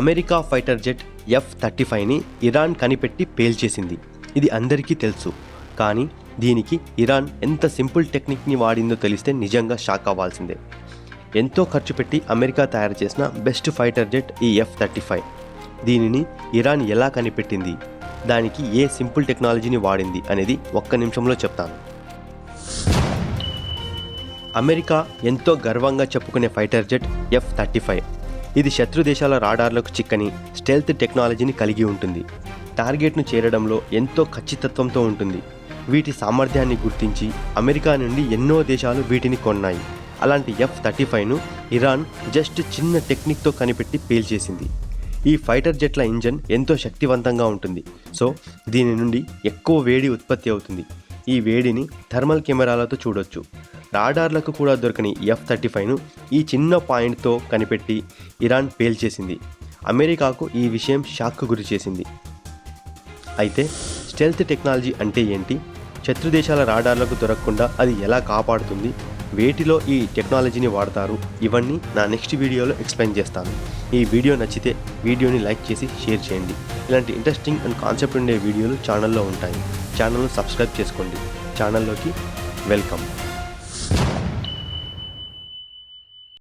America fighter jet F-35ని Iran కనిపెట్టి పేల్చేసింది. ఇది అందరికీ తెలుసు. కానీ దీనికి ఇరాన్ ఎంత సింపుల్ టెక్నిక్ని వాడిందో తెలిస్తే నిజంగా షాక్ అవ్వాల్సిందే. ఎంతో ఖర్చు పెట్టి అమెరికా తయారు చేసిన బెస్ట్ ఫైటర్ జెట్ ఈ F-35. దీనిని ఇరాన్ ఎలా కనిపెట్టింది, దానికి ఏ సింపుల్ టెక్నాలజీని వాడింది అనేది ఒక్క నిమిషంలో చెప్తాను. అమెరికా ఎంతో గర్వంగా చెప్పుకునే ఫైటర్ జెట్ F-35. ఇది శత్రు దేశాల రాడార్లకు చిక్కని స్టెల్త్ టెక్నాలజీని కలిగి ఉంటుంది. టార్గెట్ను చేరడంలో ఎంతో ఖచ్చితత్వంతో ఉంటుంది. వీటి సామర్థ్యాన్ని గుర్తించి అమెరికా నుండి ఎన్నో దేశాలు వీటిని కొన్నాయి. అలాంటి F-35ను ఇరాన్ జస్ట్ చిన్న టెక్నిక్తో కనిపెట్టి పేల్చేసింది. ఈ ఫైటర్ జెట్ల ఇంజన్ ఎంతో శక్తివంతంగా ఉంటుంది. సో దీని నుండి ఎక్కువ వేడి ఉత్పత్తి అవుతుంది. ఈ వేడిని థర్మల్ కెమెరాలతో చూడొచ్చు. రాడార్లకు కూడా దొరకని F-35ను ఈ చిన్న పాయింట్తో కనిపెట్టి ఇరాన్ పేల్చేసింది. అమెరికాకు ఈ విషయం షాక్కు గురి చేసింది. అయితే స్టెల్త్ టెక్నాలజీ అంటే ఏంటి, శత్రు దేశాల రాడార్లకు దొరకకుండా అది ఎలా కాపాడుతుంది, వేటిలో ఈ టెక్నాలజీని వాడతారు, ఇవన్నీ నా నెక్స్ట్ వీడియోలో ఎక్స్ప్లెయిన్ చేస్తాను. ఈ వీడియో నచ్చితే వీడియోని లైక్ చేసి షేర్ చేయండి. ఇలాంటి ఇంట్రెస్టింగ్ అండ్ కాన్సెప్ట్ ఉండే వీడియోలు ఛానల్లో ఉంటాయి. ఛానల్ను సబ్స్క్రైబ్ చేసుకోండి. ఛానల్లోకి వెల్కమ్.